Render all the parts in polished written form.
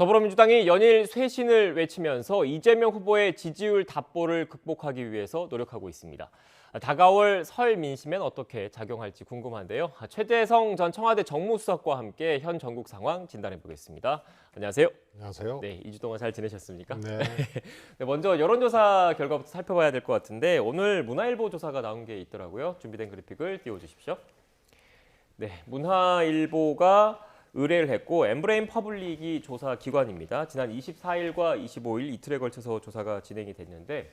더불어민주당이 연일 쇄신을 외치면서 이재명 후보의 지지율 답보를 극복하기 위해서 노력하고 있습니다. 다가올 설 민심엔 어떻게 작용할지 궁금한데요. 최재성 전 청와대 정무수석과 함께 현 전국 상황 진단해 보겠습니다. 안녕하세요. 안녕하세요. 네, 2주 동안 잘 지내셨습니까? 네. 네, 먼저 여론조사 결과부터 살펴봐야 될 것 같은데 오늘 문화일보 조사가 나온 게 있더라고요. 준비된 그래픽을 띄워주십시오. 네, 문화일보가 의뢰를 했고 엠브레인 퍼블릭이 조사 기관입니다. 지난 24일과 25일 이틀에 걸쳐서 조사가 진행이 됐는데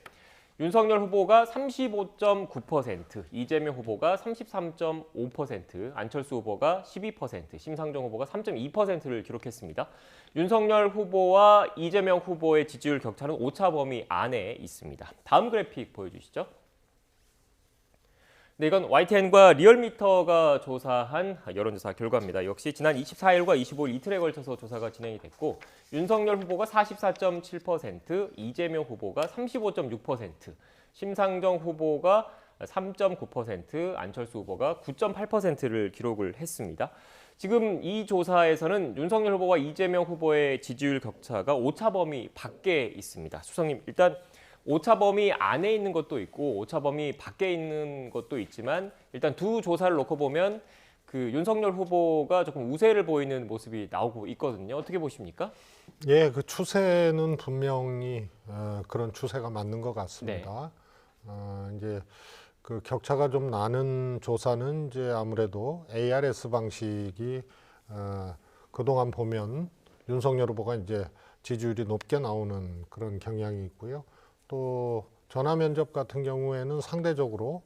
윤석열 후보가 35.9%, 이재명 후보가 33.5%, 안철수 후보가 12%, 심상정 후보가 3.2%를 기록했습니다. 윤석열 후보와 이재명 후보의 지지율 격차는 오차 범위 안에 있습니다. 다음 그래픽 보여주시죠. 네, 이건 YTN과 리얼미터가 조사한 여론조사 결과입니다. 역시 지난 24일과 25일 이틀에 걸쳐서 조사가 진행이 됐고 윤석열 후보가 44.7%, 이재명 후보가 35.6%, 심상정 후보가 3.9%, 안철수 후보가 9.8%를 기록을 했습니다. 지금 이 조사에서는 윤석열 후보와 이재명 후보의 지지율 격차가 오차 범위 밖에 있습니다. 수석님, 일단 오차 범위 안에 있는 것도 있고 오차 범위 밖에 있는 것도 있지만 일단 두 조사를 놓고 보면 그 윤석열 후보가 조금 우세를 보이는 모습이 나오고 있거든요. 어떻게 보십니까? 예, 그 추세는 분명히 그런 추세가 맞는 것 같습니다. 이제 그 격차가 좀 나는 조사는 이제 아무래도 ARS 방식이 그동안 보면 윤석열 후보가 이제 지지율이 높게 나오는 그런 경향이 있고요. 또 전화 면접 같은 경우에는 상대적으로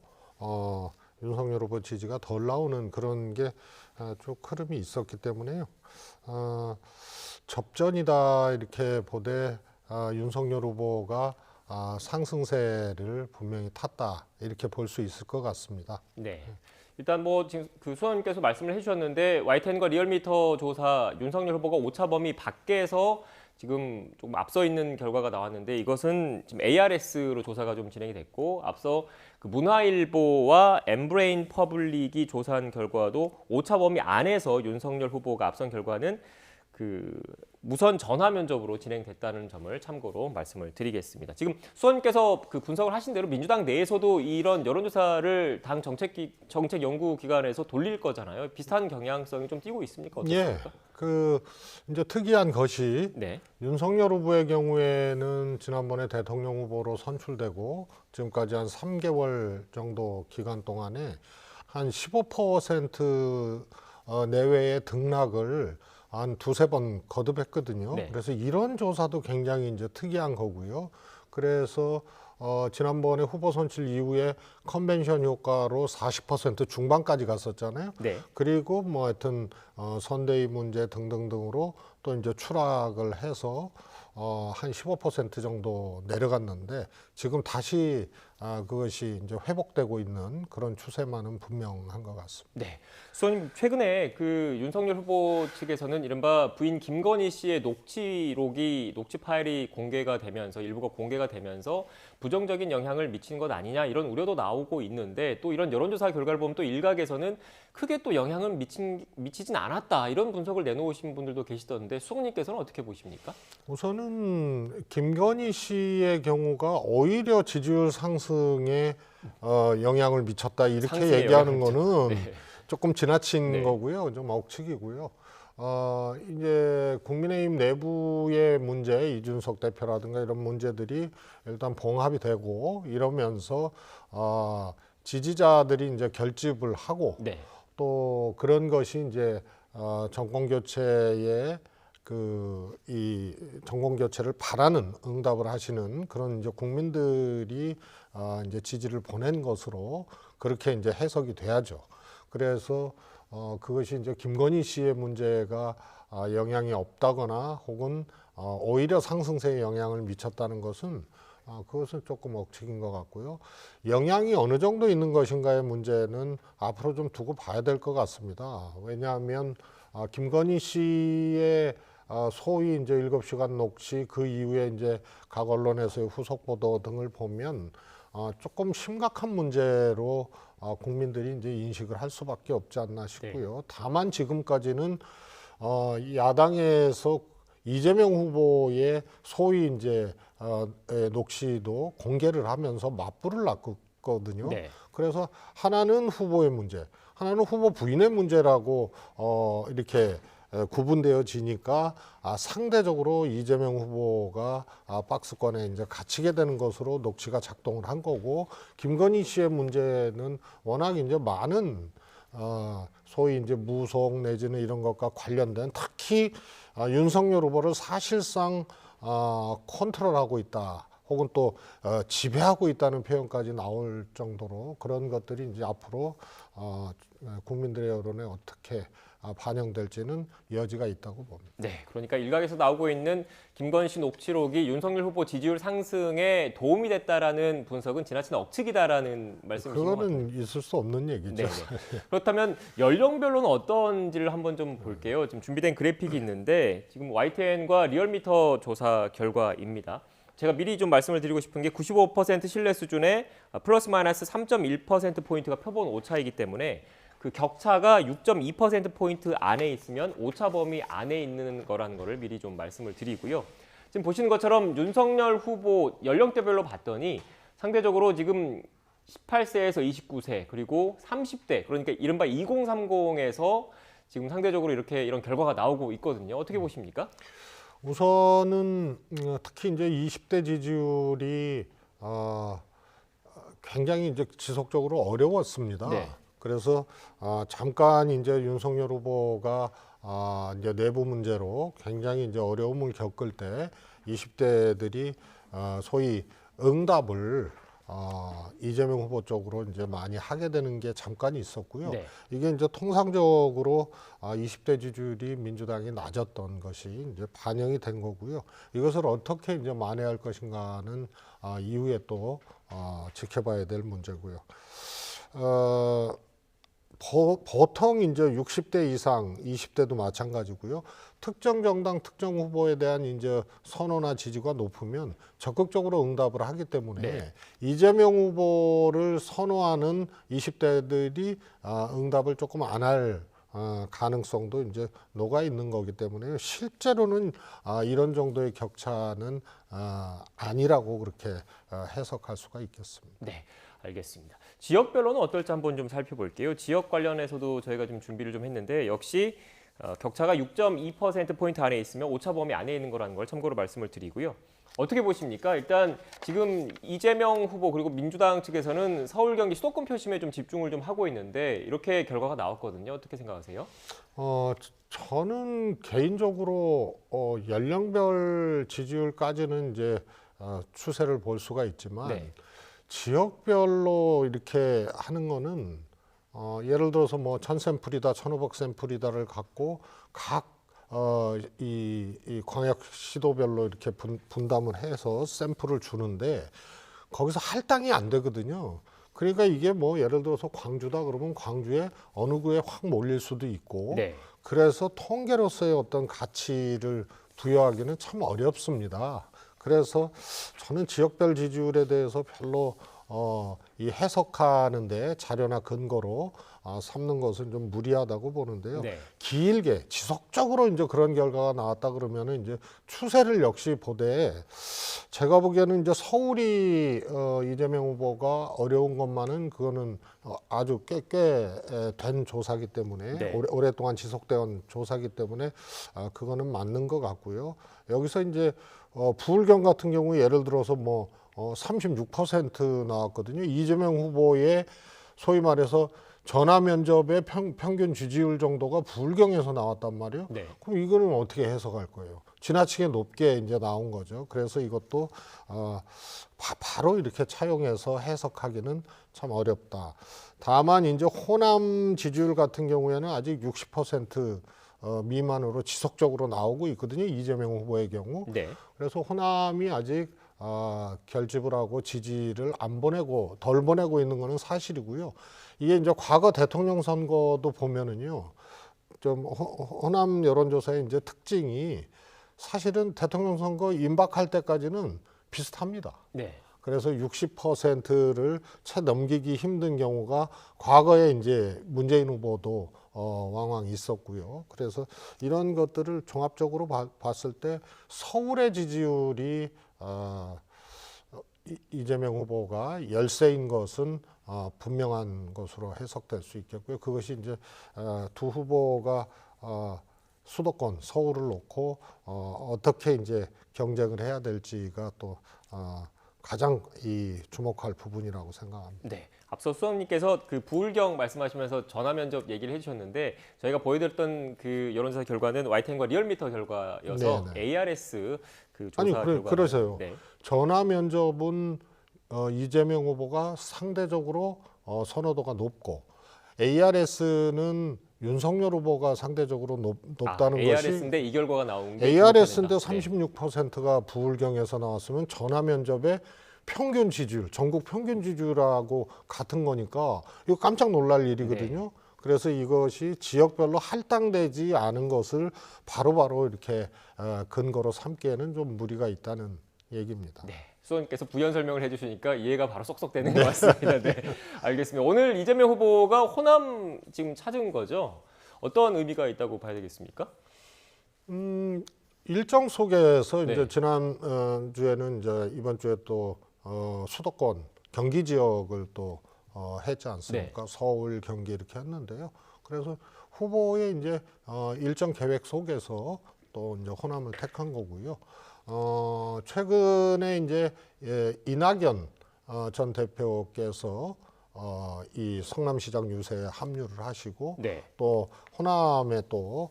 윤석열 후보 지지가 덜 나오는 그런 게 좀 흐름이 있었기 때문에요. 접전이다 이렇게 보되 윤석열 후보가 상승세를 분명히 탔다 이렇게 볼 수 있을 것 같습니다. 네. 일단 뭐 지금 그 수원님께서 말씀을 해주셨는데 YTN과 리얼미터 조사 윤석열 후보가 오차 범위 밖에서 지금 조금 앞서 있는 결과가 나왔는데 이것은 지금 ARS로 조사가 좀 진행이 됐고 앞서 그 문화일보와 엠브레인 퍼블릭이 조사한 결과도 오차 범위 안에서 윤석열 후보가 앞선 결과는 그 무선 전화 면접으로 진행됐다는 점을 참고로 말씀을 드리겠습니다. 지금 수원님께서 그 분석을 하신 대로 민주당 내에서도 이런 여론조사를 당 정책 연구 기관에서 돌릴 거잖아요. 비슷한 경향성이 좀 띄고 있습니까? 어떻습니까? 예, 그 이제 특이한 것이 네. 윤석열 후보의 경우에는 지난번에 대통령 후보로 선출되고 지금까지 한 3개월 정도 기간 동안에 한 15% 내외의 등락을 한 두세 번 거듭했거든요. 네. 그래서 이런 조사도 굉장히 이제 특이한 거고요. 그래서 지난번에 후보 선출 이후에 컨벤션 효과로 40% 중반까지 갔었잖아요. 네. 그리고 뭐 하여튼 선대위 문제 등등등으로 또 이제 추락을 해서 한 15% 정도 내려갔는데 지금 다시 그것이 이제 회복되고 있는 그런 추세만은 분명한 것 같습니다. 네. 수원님 최근에 그 윤석열 후보 측에서는 이른바 부인 김건희 씨의 녹취 파일이 공개가 되면서 일부가 공개가 되면서 부정적인 영향을 미친 것 아니냐 이런 우려도 나오고 있는데 또 이런 여론조사 결과를 보면 또 일각에서는 크게 또 영향은 미치진 않았다 이런 분석을 내놓으신 분들도 계시던데 수석님께서는 어떻게 보십니까? 우선은 김건희 씨의 경우가 오히려 지지율 상승에 영향을 미쳤다 이렇게 얘기하는 거는 네. 조금 지나친 네. 거고요. 좀 억측이고요. 이제 국민의힘 내부의 문제, 이준석 대표라든가 이런 문제들이 일단 봉합이 되고 이러면서 지지자들이 이제 결집을 하고 네. 또 그런 것이 이제 정권 교체에 이 정권 교체를 바라는 응답을 하시는 그런 이제 국민들이 이제 지지를 보낸 것으로 그렇게 이제 해석이 돼야죠. 그래서 그것이 이제 김건희 씨의 문제가 영향이 없다거나 혹은 오히려 상승세에 영향을 미쳤다는 것은 그것은 조금 억측인 것 같고요. 영향이 어느 정도 있는 것인가의 문제는 앞으로 좀 두고 봐야 될 것 같습니다. 왜냐하면 김건희 씨의 소위 이제 7시간 녹취 그 이후에 이제 각 언론에서의 후속 보도 등을 보면 조금 심각한 문제로 국민들이 이제 인식을 할 수밖에 없지 않나 싶고요. 다만 지금까지는 야당에서 이재명 후보의 소위 이제 녹취도 공개를 하면서 맞불을 놨거든요. 네. 그래서 하나는 후보의 문제, 하나는 후보 부인의 문제라고 이렇게 구분되어지니까 상대적으로 이재명 후보가 박스권에 이제 갇히게 되는 것으로 녹취가 작동을 한 거고, 김건희 씨의 문제는 워낙 이제 많은 소위 이제 무속 내지는 이런 것과 관련된, 특히 윤석열 후보를 사실상 컨트롤하고 있다, 혹은 또 지배하고 있다는 표현까지 나올 정도로 그런 것들이 이제 앞으로 국민들의 여론에 어떻게 반영될지는 여지가 있다고 봅니다. 네, 그러니까 일각에서 나오고 있는 김건희 녹취록이 윤석열 후보 지지율 상승에 도움이 됐다라는 분석은 지나친 억측이다라는 말씀이신 것 같아요. 그거는 있을 수 없는 얘기죠. 네. 그렇다면 연령별로는 어떤지를 한번 좀 볼게요. 지금 준비된 그래픽이 있는데 지금 YTN과 리얼미터 조사 결과입니다. 제가 미리 좀 말씀을 드리고 싶은 게 95% 신뢰 수준의 플러스 마이너스 3.1%포인트가 표본 오차이기 때문에 그 격차가 6.2%포인트 안에 있으면 오차 범위 안에 있는 거라는 거를 미리 좀 말씀을 드리고요. 지금 보시는 것처럼 윤석열 후보 연령대별로 봤더니 상대적으로 지금 18세에서 29세 그리고 30대, 그러니까 이른바 2030에서 지금 상대적으로 이런 결과가 나오고 있거든요. 어떻게 보십니까? 우선은 특히 이제 20대 지지율이 굉장히 이제 지속적으로 어려웠습니다. 네. 그래서 잠깐 이제 윤석열 후보가 이제 내부 문제로 굉장히 이제 어려움을 겪을 때 20대들이 소위 응답을 이재명 후보 쪽으로 이제 많이 하게 되는 게 잠깐 있었고요. 네. 이게 이제 통상적으로 20대 지지율이 민주당이 낮았던 것이 이제 반영이 된 거고요. 이것을 어떻게 이제 만회할 것인가는 이후에 또 지켜봐야 될 문제고요. 보통 이제 60대 이상, 20대도 마찬가지고요. 특정 정당, 특정 후보에 대한 이제 선호나 지지가 높으면 적극적으로 응답을 하기 때문에 네. 이재명 후보를 선호하는 20대들이 응답을 조금 안 할 가능성도 이제 녹아 있는 거기 때문에 실제로는 이런 정도의 격차는 아니라고 그렇게 해석할 수가 있겠습니다. 네, 알겠습니다. 지역별로는 어떨지 한번 좀 살펴볼게요. 지역 관련해서도 저희가 좀 준비를 좀 했는데 역시 격차가 6.2%포인트 안에 있으면 오차 범위 안에 있는 거라는 걸 참고로 말씀을 드리고요. 어떻게 보십니까? 일단 지금 이재명 후보 그리고 민주당 측에서는 서울 경기 수도권 표심에 좀 집중을 좀 하고 있는데 이렇게 결과가 나왔거든요. 어떻게 생각하세요? 저는 개인적으로 연령별 지지율까지는 이제 추세를 볼 수가 있지만 네. 지역별로 이렇게 하는 거는 예를 들어서 뭐 1000샘플이다, 1500샘플이다를 갖고 각 이 광역 시도별로 이렇게 분담을 해서 샘플을 주는데 거기서 할당이 안 되거든요. 그러니까 이게 뭐 예를 들어서 광주다 그러면 광주에 어느 구에 확 몰릴 수도 있고 네. 그래서 통계로서의 어떤 가치를 부여하기는 참 어렵습니다. 그래서 저는 지역별 지지율에 대해서 별로 이 해석하는데 자료나 근거로 삼는 것은 좀 무리하다고 보는데요. 네. 길게 지속적으로 이제 그런 결과가 나왔다 그러면은 이제 추세를 역시 보되 제가 보기에는 이제 서울이 이재명 후보가 어려운 것만은 그거는 아주 꽤 된 조사기 때문에 네. 오랫동안 지속된 조사기 때문에 그거는 맞는 것 같고요. 여기서 이제 부울경 같은 경우 예를 들어서 뭐 36% 나왔거든요. 이재명 후보의 소위 말해서 전화 면접의 평균 지지율 정도가 부울경에서 나왔단 말이에요. 네. 그럼 이거는 어떻게 해석할 거예요? 지나치게 높게 이제 나온 거죠. 그래서 이것도 바로 이렇게 차용해서 해석하기는 참 어렵다. 다만 이제 호남 지지율 같은 경우에는 아직 60% 미만으로 지속적으로 나오고 있거든요. 이재명 후보의 경우. 네. 그래서 호남이 아직 결집을 하고 지지를 안 보내고 덜 보내고 있는 것은 사실이고요. 이게 이제 과거 대통령 선거도 보면은요, 좀 호남 여론조사의 이제 특징이 사실은 대통령 선거 임박할 때까지는 비슷합니다. 네. 그래서 60%를 채 넘기기 힘든 경우가 과거에 이제 문재인 후보도 왕왕 있었고요. 그래서 이런 것들을 종합적으로 봤을 때 서울의 지지율이 이재명 후보가 열세인 것은 분명한 것으로 해석될 수 있겠고요. 그것이 이제 두 후보가 수도권 서울을 놓고 어떻게 이제 경쟁을 해야 될지가 또 가장 주목할 부분이라고 생각합니다. 네. 앞서 수석님께서 그 부울경 말씀하시면서 전화 면접 얘기를 해주셨는데 저희가 보여드렸던 그 여론조사 결과는 YTN과 리얼미터 결과여서 네네. ARS 그 조사 아니 결과. 그러세요. 네. 전화 면접은 이재명 후보가 상대적으로 선호도가 높고 ARS는 윤석열 후보가 상대적으로 높다는 것이 ARS인데 이 결과가 나온 게 ARS인데 주목받는다. 36%가 부울경에서 나왔으면 전화 면접의 평균 지지율, 전국 평균 지지율하고 같은 거니까 이거 깜짝 놀랄 일이거든요. 그래서 이것이 지역별로 할당되지 않은 것을 바로바로 이렇게 근거로 삼기에는 좀 무리가 있다는 얘기입니다. 네. 수석님께서 부연 설명을 해주시니까 이해가 바로 쏙쏙 되는 것 같습니다. 네, 알겠습니다. 오늘 이재명 후보가 호남 지금 찾은 거죠? 어떤 의미가 있다고 봐야 되겠습니까? 일정 속에서 네. 이제 지난 주에는 이제 이번 주에 또 수도권 경기 지역을 또 했지 않습니까? 네. 서울, 경기 이렇게 했는데요. 그래서 후보의 이제 일정 계획 속에서 또 이제 호남을 택한 거고요. 최근에 이제 이낙연 전 대표께서 이 성남시장 유세에 합류를 하시고 네. 또 호남에 또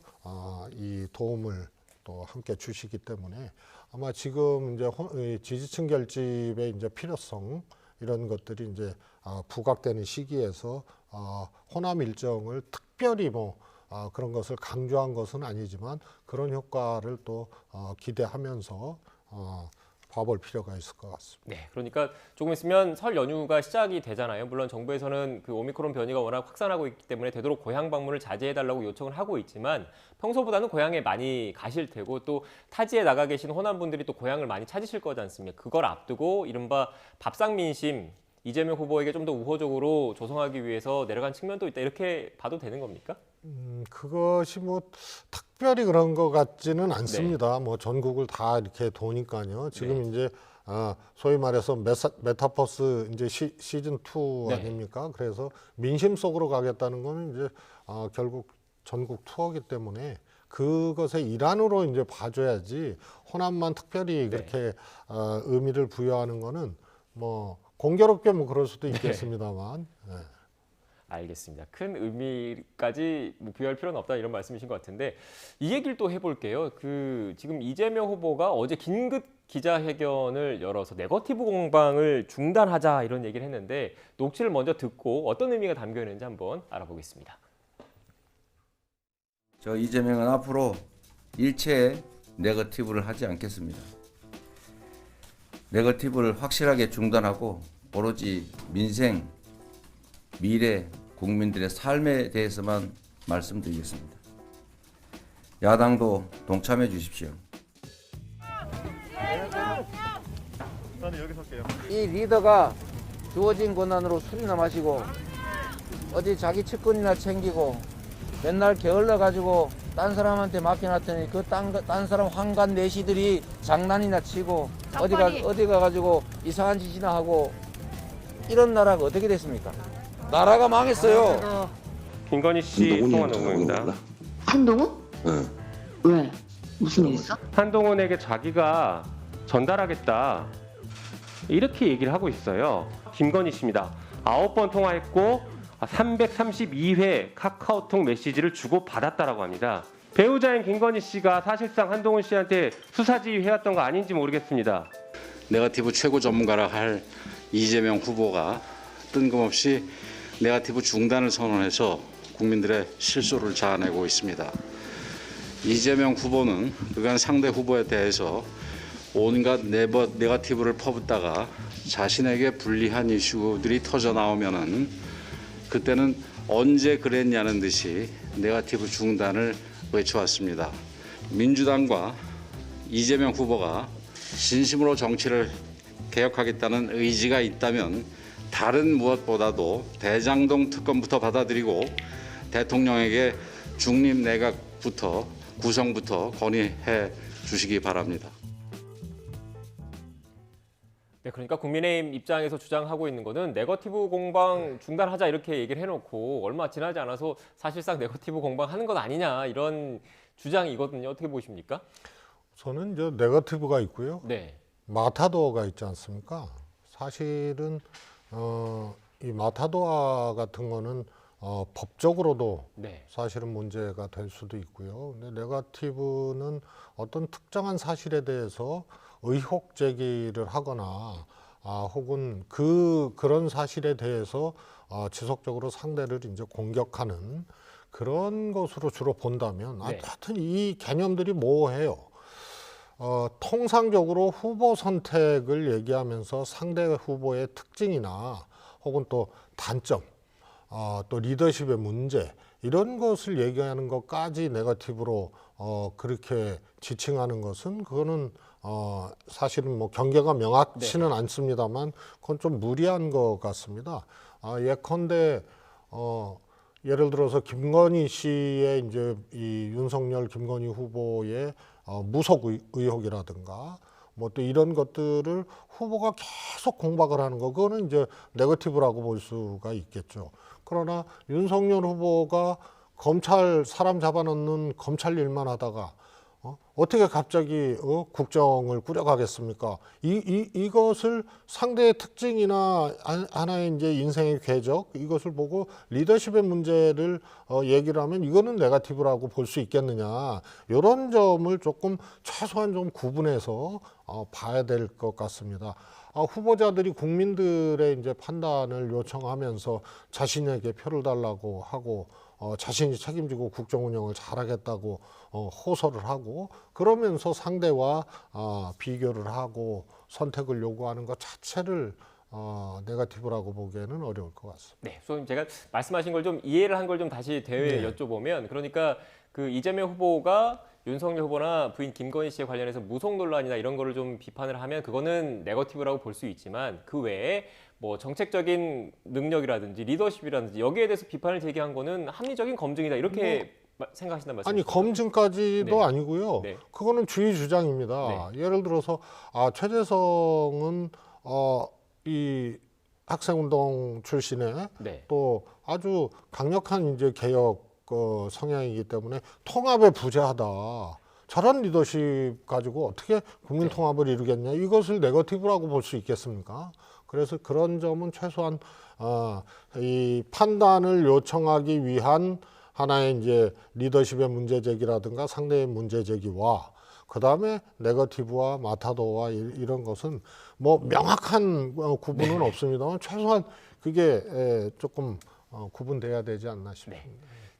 이 도움을 또 함께 주시기 때문에 아마 지금 이제 지지층 결집의 이제 필요성 이런 것들이 이제 부각되는 시기에서 호남 일정을 특별히 그런 것을 강조한 것은 아니지만 그런 효과를 또 기대하면서 봐볼 필요가 있을 것 같습니다. 네, 그러니까 조금 있으면 설 연휴가 시작이 되잖아요. 물론 정부에서는 그 오미크론 변이가 워낙 확산하고 있기 때문에 되도록 고향 방문을 자제해달라고 요청을 하고 있지만 평소보다는 고향에 많이 가실 테고 또 타지에 나가 계신 호남 분들이 또 고향을 많이 찾으실 거지 않습니까? 그걸 앞두고 이른바 밥상 민심 이재명 후보에게 좀 더 우호적으로 조성하기 위해서 내려간 측면도 있다 이렇게 봐도 되는 겁니까? 그것이 뭐 특별히 그런 것 같지는 않습니다. 뭐 전국을 다 이렇게 도니까요. 지금 이제 소위 말해서 메타버스 이제 시즌 2 아닙니까? 그래서 민심 속으로 가겠다는 거는 이제 결국 전국 투어기 때문에 그것의 일환으로 이제 봐줘야지 호남만 특별히 그렇게 의미를 부여하는 거는 뭐 공교롭게 뭐 그럴 수도 있겠습니다만. 네. 알겠습니다. 큰 의미까지 부여할 필요는 없다 이런 말씀이신 것 같은데 이 얘기를 또 해볼게요. 그 지금 이재명 후보가 어제 긴급 기자회견을 열어서 네거티브 공방을 중단하자 이런 얘기를 했는데 녹취를 먼저 듣고 어떤 의미가 담겨 있는지 한번 알아보겠습니다. 저 이재명은 앞으로 일체 네거티브를 하지 않겠습니다. 네거티브를 확실하게 중단하고 오로지 민생, 미래, 국민들의 삶에 대해서만 말씀드리겠습니다. 야당도 동참해 주십시오. 이 리더가 주어진 권한으로 술이나 마시고 어디 자기 측근이나 챙기고 맨날 게을러 가지고 딴 사람한테 맡겨놨더니 그 딴 사람 황간 내시들이 장난이나 치고 어디 가가지고 이상한 짓이나 하고 이런 나라가 어떻게 됐습니까? 나라가 망했어요. 김건희 씨 통화 녹음입니다. 한동훈? 응. 왜? 무슨 일 있어? 한동훈에게 자기가 전달하겠다 이렇게 얘기를 하고 있어요. 김건희 씨입니다. 9번 통화했고 332회 카카오톡 메시지를 주고 받았다라고 합니다. 배우자인 김건희 씨가 사실상 한동훈 씨한테 수사지휘해왔던 거 아닌지 모르겠습니다. 네거티브 최고 전문가라 할 이재명 후보가 뜬금없이 네거티브 중단을 선언해서 국민들의 실소를 자아내고 있습니다. 이재명 후보는 그간 상대 후보에 대해서 온갖 네거티브를 퍼붓다가 자신에게 불리한 이슈들이 터져 나오면은 그때는 언제 그랬냐는 듯이 네거티브 중단을 외쳐왔습니다. 민주당과 이재명 후보가 진심으로 정치를 개혁하겠다는 의지가 있다면 다른 무엇보다도 대장동 특검부터 받아들이고 대통령에게 중립 내각부터 구성부터 건의해 주시기 바랍니다. 네, 그러니까 국민의힘 입장에서 주장하고 있는 거는 네거티브 공방 중단하자 이렇게 얘기를 해놓고 얼마 지나지 않아서 사실상 네거티브 공방하는 것 아니냐 이런 주장이거든요. 어떻게 보십니까? 저는 이제 네거티브가 있고요. 네, 마타도어가 있지 않습니까? 사실은 이 마타도어 같은 거는 법적으로도 네, 사실은 문제가 될 수도 있고요. 근데 네거티브는 어떤 특정한 사실에 대해서 의혹 제기를 하거나 혹은 그런 사실에 대해서 지속적으로 상대를 이제 공격하는 그런 것으로 주로 본다면 네. 하여튼 이 개념들이 모호해요. 통상적으로 후보 선택을 얘기하면서 상대 후보의 특징이나 혹은 또 단점, 또 리더십의 문제 이런 것을 얘기하는 것까지 네거티브로 그렇게 지칭하는 것은 그거는 사실은 뭐 경계가 명확치는 않습니다만 그건 좀 무리한 것 같습니다. 예컨대 예를 들어서 김건희 씨의 이제 이 윤석열 김건희 후보의 무속 의혹이라든가 뭐 또 이런 것들을 후보가 계속 공박을 하는 거 그거는 이제 네거티브라고 볼 수가 있겠죠. 그러나 윤석열 후보가 검찰 사람 잡아넣는 검찰 일만 하다가 어떻게 갑자기 국정을 꾸려가겠습니까? 이것을 상대의 특징이나 하나의 이제 인생의 궤적 이것을 보고 리더십의 문제를 얘기를 하면 이거는 네거티브라고 볼 수 있겠느냐 이런 점을 조금 최소한 좀 구분해서 봐야 될 것 같습니다. 후보자들이 국민들의 이제 판단을 요청하면서 자신에게 표를 달라고 하고 자신이 책임지고 국정 운영을 잘하겠다고 호소를 하고 그러면서 상대와 비교를 하고 선택을 요구하는 것 자체를 네거티브라고 보기에는 어려울 것 같습니다. 네. 소장님 제가 말씀하신 걸 좀 이해를 한 걸 좀 다시 여쭤보면 그러니까 그 이재명 후보가 윤석열 후보나 부인 김건희 씨에 관련해서 무속 논란이나 이런 거를 좀 비판을 하면 그거는 네거티브라고 볼 수 있지만 그 외에 뭐 정책적인 능력이라든지 리더십이라든지 여기에 대해서 비판을 제기한 거는 합리적인 검증이다 이렇게 생각하신단 말씀이시죠? 아니 검증까지도 네. 아니고요. 네. 그거는 주의 주장입니다. 예를 들어서 최재성은 이 학생운동 출신의 네. 또 아주 강력한 이제 개혁 성향이기 때문에 통합에 부재하다. 저런 리더십 가지고 어떻게 국민 통합을 이루겠냐? 이것을 네거티브라고 볼 수 있겠습니까? 그래서 그런 점은 최소한 이 판단을 요청하기 위한 하나의 이제 리더십의 문제 제기라든가 상대의 문제 제기와 그 다음에 네거티브와 마타도와 이런 것은 뭐 명확한 구분은 없습니다만 최소한 그게 조금 구분돼야 되지 않나 싶습니다.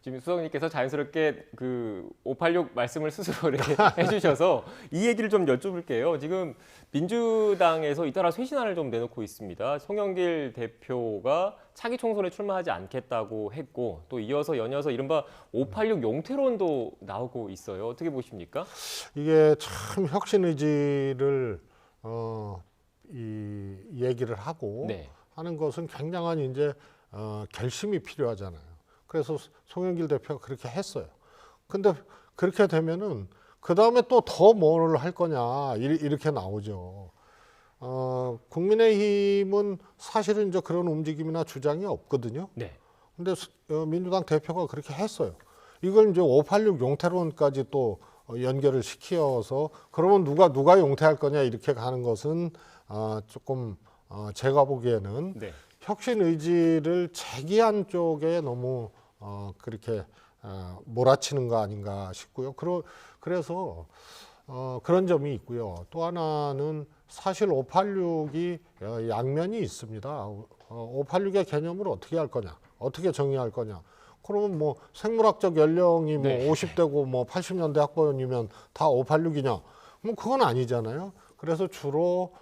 지금 수석님께서 자연스럽게 그 586 말씀을 스스로 이렇게 해주셔서 이 얘기를 좀 여쭤볼게요. 지금 민주당에서 잇따라 쇄신안을 좀 내놓고 있습니다. 송영길 대표가 차기 총선에 출마하지 않겠다고 했고 또 이어서 연이어서 이른바 586 용태론도 나오고 있어요. 어떻게 보십니까? 이게 참 혁신 의지를 이 얘기를 하고 네. 하는 것은 굉장한 이제 결심이 필요하잖아요. 그래서 송영길 대표가 그렇게 했어요. 근데 그렇게 되면은 그 다음에 또 더 뭘 할 거냐 이렇게 나오죠. 국민의힘은 사실은 이제 그런 움직임이나 주장이 없거든요. 네. 근데 민주당 대표가 그렇게 했어요. 이걸 이제 586 용태론까지 또 연결을 시켜서 그러면 누가 용태할 거냐 이렇게 가는 것은 조금 제가 보기에는 네. 혁신 의지를 제기한 쪽에 너무 그렇게 몰아치는 거 아닌가 싶고요. 그래서 그런 점이 있고요. 또 하나는 사실 586이 양면이 있습니다. 586의 개념을 어떻게 할 거냐, 어떻게 정의할 거냐. 그러면 뭐 생물학적 연령이 뭐 50대고 뭐 80년대 학번이면 다 586이냐? 뭐 그건 아니잖아요. 그래서 주로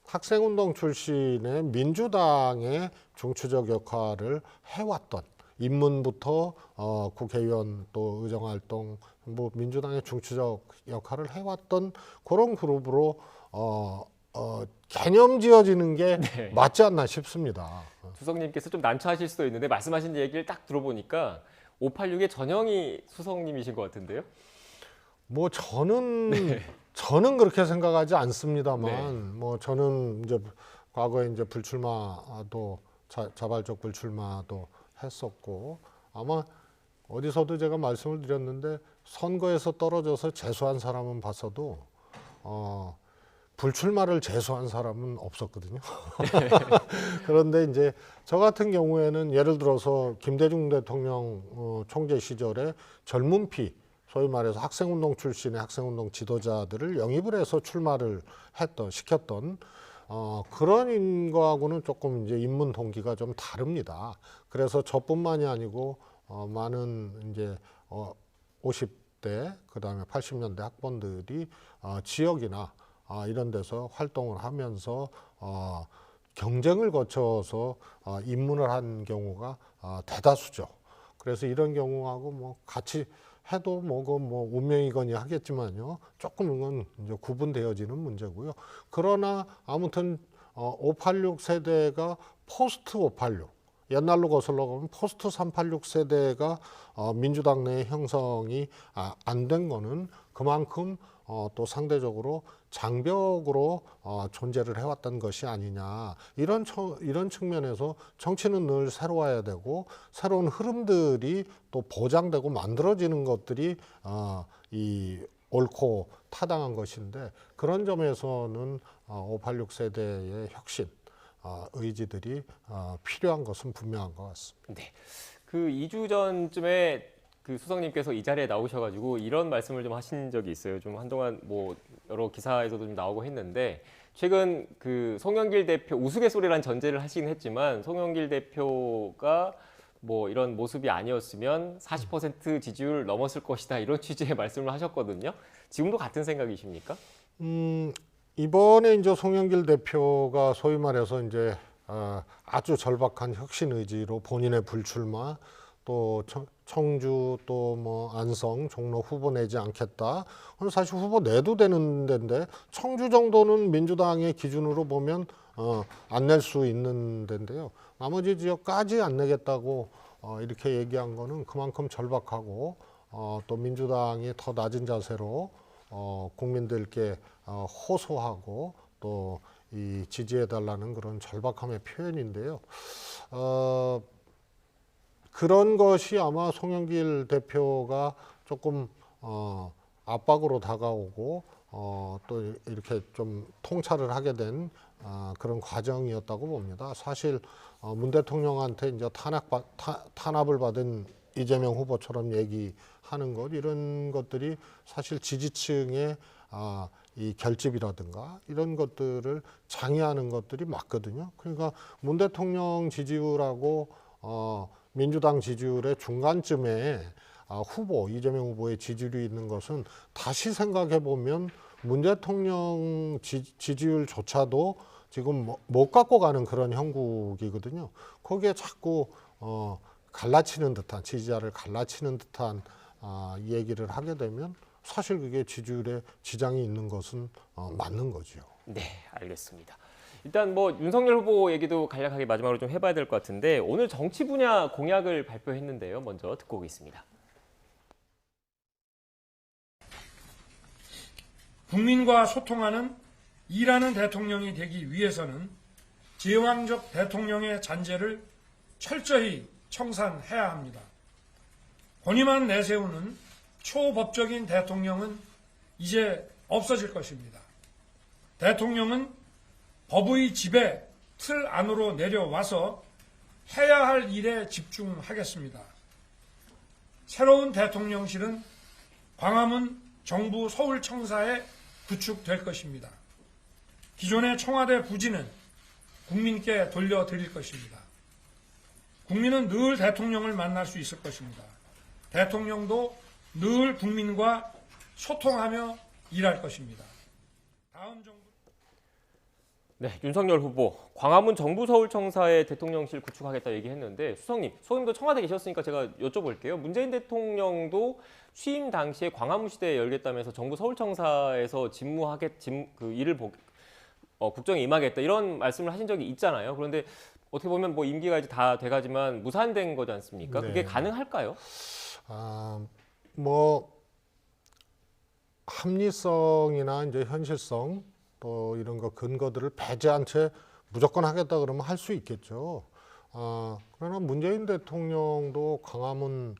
학생운동 출신의 민주당의 중추적 역할을 해왔던 입문부터 국회의원 또 의정활동 뭐 민주당의 중추적 역할을 해왔던 그런 그룹으로 개념 지어지는 게 네. 맞지 않나 싶습니다. 수석님께서 좀 난처하실 수도 있는데 말씀하신 얘기를 딱 들어보니까 586의 전형이 수석님이신 것 같은데요. 뭐 저는 그렇게 생각하지 않습니다만 네. 뭐 저는 이제 과거에 이제 불출마도 자발적 불출마도 했었고 아마 어디서도 제가 말씀을 드렸는데 선거에서 떨어져서 재수한 사람은 봤어도 불출마를 재수한 사람은 없었거든요. 그런데 이제 저 같은 경우에는 예를 들어서 김대중 대통령 총재 시절에 젊은 피 소위 말해서 학생운동 출신의 학생운동 지도자들을 영입을 해서 출마를 시켰던 그런 거하고는 조금 이제 입문 동기가 좀 다릅니다. 그래서 저뿐만이 아니고 많은 이제 50대 그다음에 80년대 학번들이 지역이나 이런 데서 활동을 하면서 경쟁을 거쳐서 입문을 한 경우가 대다수죠. 그래서 이런 경우하고 뭐 같이 해도 뭐 운명이거니 하겠지만요. 조금은 이제 구분되어지는 문제고요. 그러나 아무튼 586 세대가 포스트 586 옛날로 거슬러 가면 포스트 386 세대가 민주당 내 형성이 안 된 거는 그만큼 또 상대적으로 장벽으로 존재를 해왔던 것이 아니냐 이런 측면에서 정치는 늘 새로워야 되고 새로운 흐름들이 또 보장되고 만들어지는 것들이 이 옳고 타당한 것인데 그런 점에서는 586 세대의 혁신 의지들이 필요한 것은 분명한 것 같습니다. 네. 그 2주 전쯤에 그 수석님께서 이 자리에 나오셔가지고 이런 말씀을 좀 하신 적이 있어요. 좀 한동안 뭐 여러 기사에서도 좀 나오고 했는데 최근 그 송영길 대표 우스갯소리란 전제를 하시긴 했지만 송영길 대표가 뭐 이런 모습이 아니었으면 40% 지지율 넘었을 것이다 이런 취지의 말씀을 하셨거든요. 지금도 같은 생각이십니까? 이번에 이제 송영길 대표가 소위 말해서 이제 아주 절박한 혁신 의지로 본인의 불출마 또 청주 또 뭐 안성 종로 후보 내지 않겠다. 사실 후보 내도 되는 데인데 청주 정도는 민주당의 기준으로 보면 안 낼 수 있는 데인데요. 나머지 지역까지 안 내겠다고 이렇게 얘기한 거는 그만큼 절박하고 또 민주당이 더 낮은 자세로 국민들께 호소하고 또 이 지지해달라는 그런 절박함의 표현인데요. 그런 것이 아마 송영길 대표가 조금 압박으로 다가오고 또 이렇게 좀 통찰을 하게 된 그런 과정이었다고 봅니다. 사실 문 대통령한테 이제 탄압을 받은 이재명 후보처럼 얘기하는 것 이런 것들이 사실 지지층의 이 결집이라든가 이런 것들을 장애하는 것들이 맞거든요. 그러니까 문 대통령 지지율하고 민주당 지지율의 중간쯤에 이재명 후보의 지지율이 있는 것은 다시 생각해 보면 문 대통령 지지율조차도 지금 못 갖고 가는 그런 형국이거든요. 거기에 자꾸 갈라치는 듯한 지지자를 갈라치는 듯한 얘기를 하게 되면 사실 그게 지지율에 지장이 있는 것은 맞는 거죠. 네, 알겠습니다. 일단 뭐 윤석열 후보 얘기도 간략하게 마지막으로 좀 해봐야 될 것 같은데 오늘 정치 분야 공약을 발표했는데요. 먼저 듣고 오겠습니다. 국민과 소통하는 일하는 대통령이 되기 위해서는 제왕적 대통령의 잔재를 철저히 청산해야 합니다. 권위만 내세우는 초법적인 대통령은 이제 없어질 것입니다. 대통령은 법의 지배 틀 안으로 내려와서 해야 할 일에 집중하겠습니다. 새로운 대통령실은 광화문 정부 서울청사에 구축될 것입니다. 기존의 청와대 부지는 국민께 돌려드릴 것입니다. 국민은 늘 대통령을 만날 수 있을 것입니다. 대통령도 늘 국민과 소통하며 일할 것입니다. 다음 정부 네, 윤석열 후보 광화문 정부 서울청사에 대통령실 구축하겠다 얘기했는데 수석님도 청와대 계셨으니까 제가 여쭤볼게요. 문재인 대통령도 취임 당시에 광화문 시대에 열겠다면서 정부 서울청사에서 국정에 임하겠다 이런 말씀을 하신 적이 있잖아요. 그런데 어떻게 보면 뭐 임기가 이제 다 돼가지만 무산된 거지 않습니까? 그게 네. 가능할까요? 뭐 합리성이나 이제 현실성 또 이런 거 근거들을 배제한 채 무조건 하겠다 그러면 할 수 있겠죠. 그러나 문재인 대통령도 광화문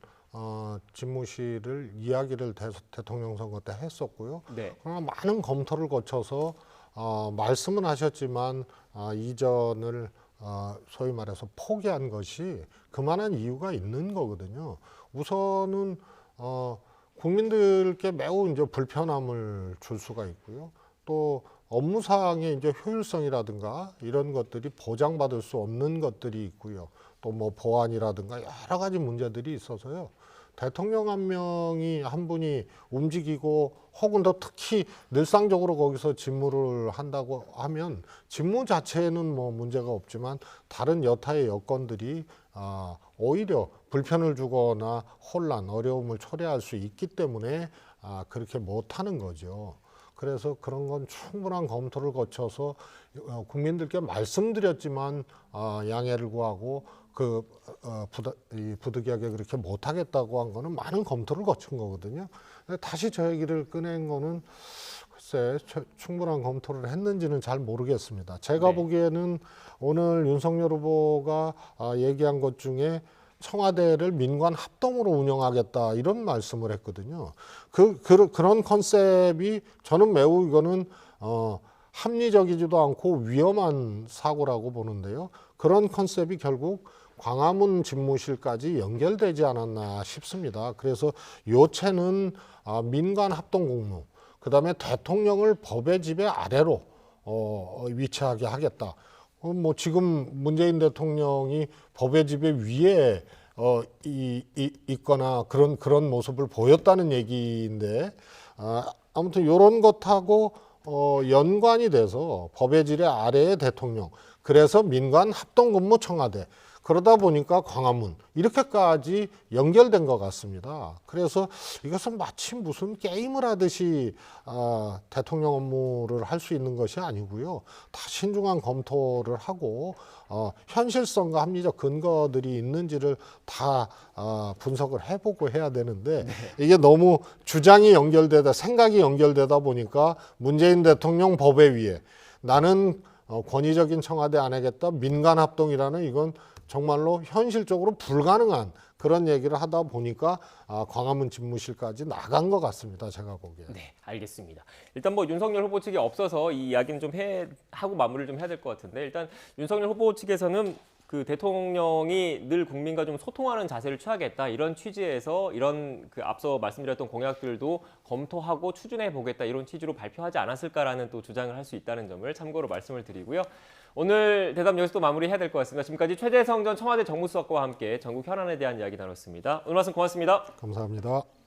집무실을 이야기를 대통령 선거 때 했었고요. 네. 그러나 많은 검토를 거쳐서 말씀은 하셨지만 이전을 소위 말해서 포기한 것이 그만한 이유가 있는 거거든요. 우선은 국민들께 매우 이제 불편함을 줄 수가 있고요. 또 업무상의 이제 효율성이라든가 이런 것들이 보장받을 수 없는 것들이 있고요. 또 뭐 보안이라든가 여러 가지 문제들이 있어서요. 대통령 한 명이 한 분이 움직이고 혹은 더 특히 늘상적으로 거기서 직무를 한다고 하면 직무 자체에는 뭐 문제가 없지만 다른 여타의 여건들이 오히려 불편을 주거나 혼란, 어려움을 초래할 수 있기 때문에 그렇게 못하는 거죠. 그래서 그런 건 충분한 검토를 거쳐서 국민들께 말씀드렸지만 양해를 구하고 부득이하게 그렇게 못하겠다고 한 거는 많은 검토를 거친 거거든요. 다시 저 얘기를 꺼낸 거는 글쎄 충분한 검토를 했는지는 잘 모르겠습니다. 제가 네. 보기에는 오늘 윤석열 후보가 얘기한 것 중에 청와대를 민관 합동으로 운영하겠다 이런 말씀을 했거든요. 그런 컨셉이 저는 매우 이거는 합리적이지도 않고 위험한 사고라고 보는데요. 그런 컨셉이 결국 광화문 집무실까지 연결되지 않았나 싶습니다. 그래서 요체는 민관 합동 공무, 그다음에 대통령을 법의 지배 아래로 위치하게 하겠다. 뭐 지금 문재인 대통령이 법의 지배 위에 있거나 그런 모습을 보였다는 얘기인데 아무튼 이런 것하고 연관이 돼서 법의 지배 아래의 대통령, 그래서 민관 합동근무 청와대, 그러다 보니까 광화문 이렇게까지 연결된 것 같습니다. 그래서 이것은 마치 무슨 게임을 하듯이 대통령 업무를 할 수 있는 것이 아니고요. 다 신중한 검토를 하고 현실성과 합리적 근거들이 있는지를 다 분석을 해보고 해야 되는데 이게 너무 주장이 연결되다, 생각이 연결되다 보니까 문재인 대통령 법에 위에 나는 권위적인 청와대 안 하겠다, 민간합동이라는 이건 정말로 현실적으로 불가능한 그런 얘기를 하다 보니까 광화문 집무실까지 나간 것 같습니다. 제가 보기에. 네, 알겠습니다. 일단 뭐 윤석열 후보 측이 없어서 이 이야기는 좀 하고 마무리를 좀 해야 될 것 같은데 일단 윤석열 후보 측에서는 그 대통령이 늘 국민과 좀 소통하는 자세를 취하겠다 이런 취지에서 이런 그 앞서 말씀드렸던 공약들도 검토하고 추진해 보겠다 이런 취지로 발표하지 않았을까라는 또 주장을 할 수 있다는 점을 참고로 말씀을 드리고요. 오늘 대담 여기서 또 마무리해야 될 것 같습니다. 지금까지 최재성 전 청와대 정무수석과 함께 전국 현안에 대한 이야기 나눴습니다. 오늘 말씀 고맙습니다. 감사합니다.